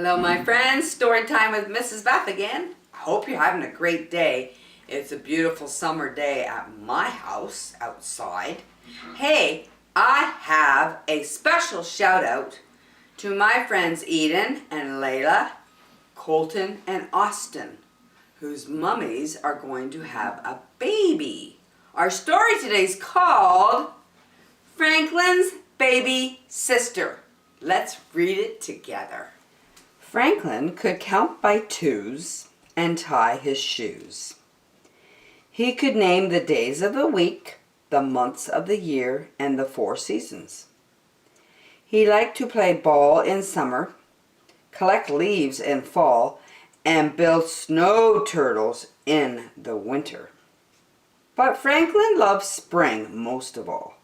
Hello my friends, story time with Mrs. Beth again. I hope you're having a great day. It's a beautiful summer day at my house outside. Hey, I have a special shout out to my friends Eden and Layla, Colton and Austin, whose mummies are going to have a baby. Our story today is called Franklin's Baby Sister. Let's read it together. Franklin could count by twos and tie his shoes. He could name the days of the week, the months of the year, and the 4 seasons. He liked to play ball in summer, collect leaves in fall, and build snow turtles in the winter. But Franklin loved spring most of all.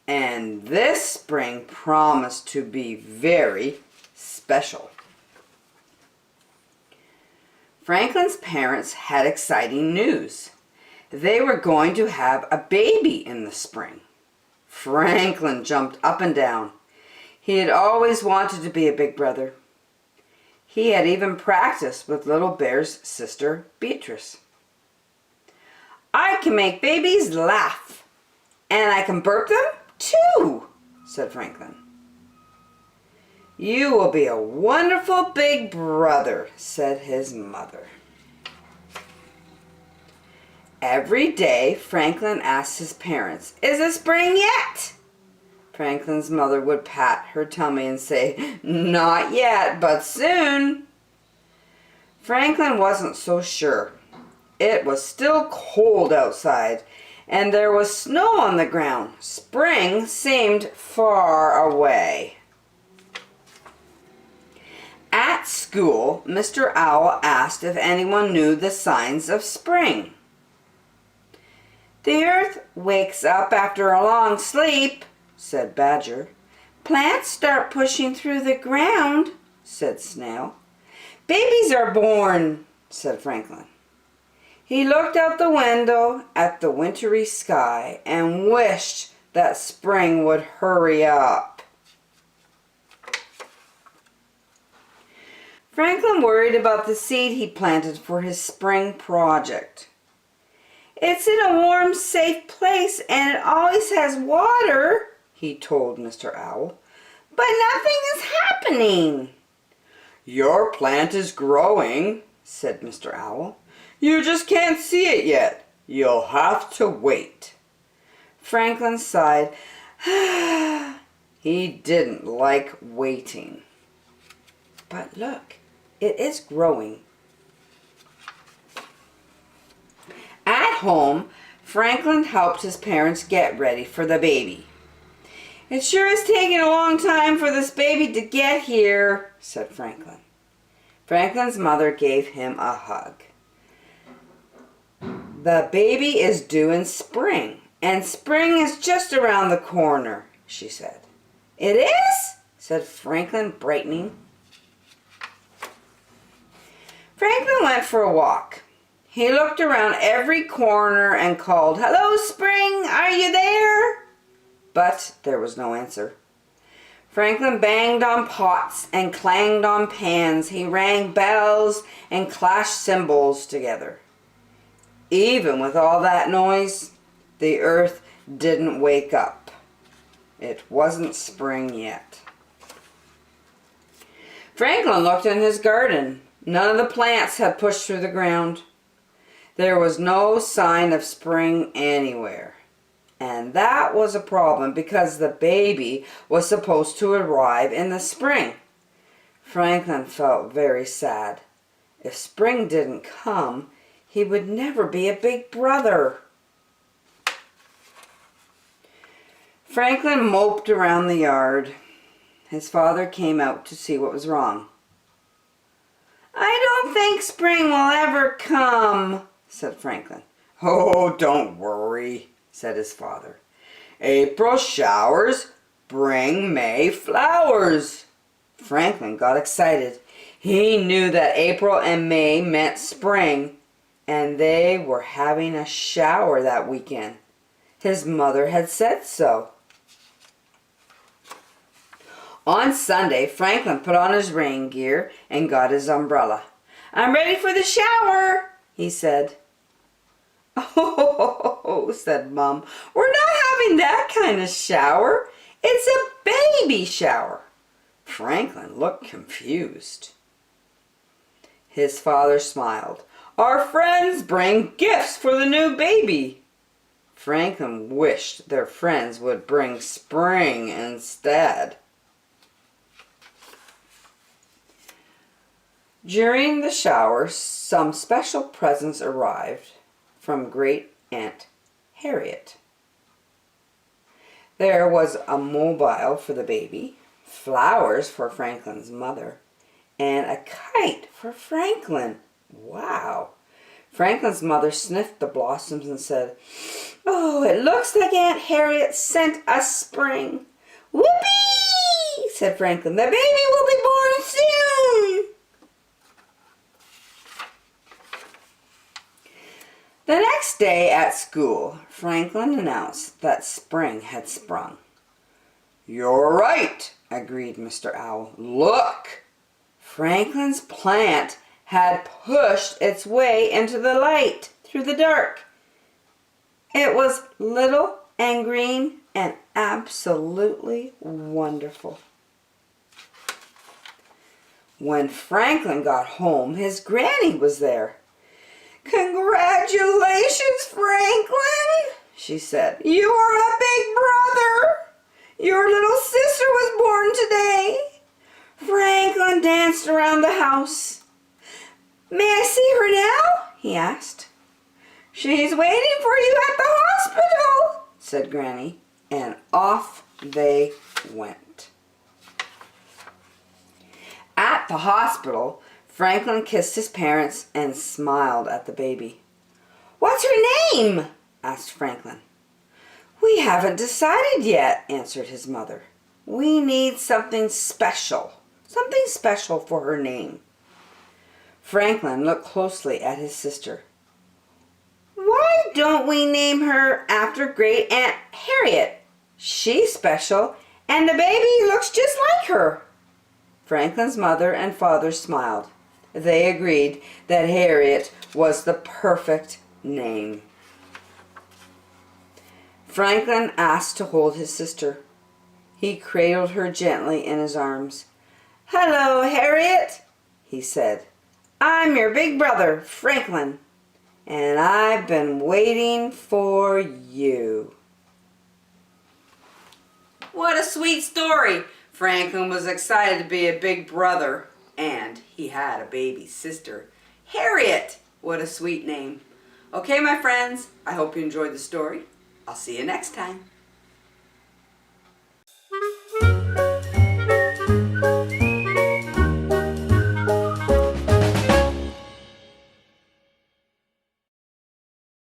And this spring promised to be very special. Franklin's parents had exciting news. They were going to have a baby in the spring. Franklin jumped up and down. He had always wanted to be a big brother. He had even practiced with Little Bear's sister, Beatrice. "I can make babies laugh, and I can burp them too," said Franklin. "You will be a wonderful big brother," said his mother. Every day, Franklin asked his parents, "Is it spring yet?" Franklin's mother would pat her tummy and say, "Not yet, but soon." Franklin wasn't so sure. It was still cold outside, and there was snow on the ground. Spring seemed far away. At school, Mr. Owl asked if anyone knew the signs of spring. "The earth wakes up after a long sleep," said Badger. "Plants start pushing through the ground," said Snail. "Babies are born," said Franklin. He looked out the window at the wintry sky and wished that spring would hurry up. Franklin worried about the seed he planted for his spring project. "It's in a warm, safe place and it always has water," he told Mr. Owl. "But nothing is happening." "Your plant is growing," said Mr. Owl. "You just can't see it yet. You'll have to wait." Franklin sighed. He didn't like waiting. But look, it is growing. At home, Franklin helped his parents get ready for the baby. "It sure is taking a long time for this baby to get here," said Franklin. Franklin's mother gave him a hug. "The baby is due in spring, and spring is just around the corner," she said. "It is?" said Franklin, brightening. Franklin went for a walk. He looked around every corner and called, "Hello, spring, are you there?" But there was no answer. Franklin banged on pots and clanged on pans. He rang bells and clashed cymbals together. Even with all that noise, the earth didn't wake up. It wasn't spring yet. Franklin looked in his garden. None of the plants had pushed through the ground. There was no sign of spring anywhere. And that was a problem because the baby was supposed to arrive in the spring. Franklin felt very sad. If spring didn't come, he would never be a big brother. Franklin moped around the yard. His father came out to see what was wrong. "I don't think spring will ever come," said Franklin. "Oh, don't worry," said his father. "April showers bring May flowers." Franklin got excited. He knew that April and May meant spring, and they were having a shower that weekend. His mother had said so. On Sunday, Franklin put on his rain gear and got his umbrella. "I'm ready for the shower," he said. "Oh," said Mom, "we're not having that kind of shower. It's a baby shower." Franklin looked confused. His father smiled. "Our friends bring gifts for the new baby." Franklin wished their friends would bring spring instead. During the shower, some special presents arrived from Great Aunt Harriet. There was a mobile for the baby, flowers for Franklin's mother, and a kite for Franklin. Wow! Franklin's mother sniffed the blossoms and said, "Oh, it looks like Aunt Harriet sent us spring." "Whoopee!" said Franklin. "The baby will be born soon." The next day at school, Franklin announced that spring had sprung. "You're right," agreed Mr. Owl. "Look!" Franklin's plant had pushed its way into the light through the dark. It was little and green and absolutely wonderful. When Franklin got home, his granny was there. "Congratulations, Franklin," she said. "You are a big brother. Your little sister was born today." Franklin danced around the house. "May I see her now?" he asked. "She's waiting for you at the hospital," said Granny, and off they went. At the hospital, Franklin kissed his parents and smiled at the baby. "What's her name?" asked Franklin. "We haven't decided yet," answered his mother. "We need something special for her name." Franklin looked closely at his sister. "Why don't we name her after Great Aunt Harriet? She's special, and the baby looks just like her." Franklin's mother and father smiled. They agreed that Harriet was the perfect name. Franklin asked to hold his sister. He cradled her gently in his arms. "Hello, Harriet," he said. "I'm your big brother, Franklin, and I've been waiting for you." What a sweet story! Franklin was excited to be a big brother, and he had a baby sister. Harriet! What a sweet name. Okay, my friends, I hope you enjoyed the story. I'll see you next time.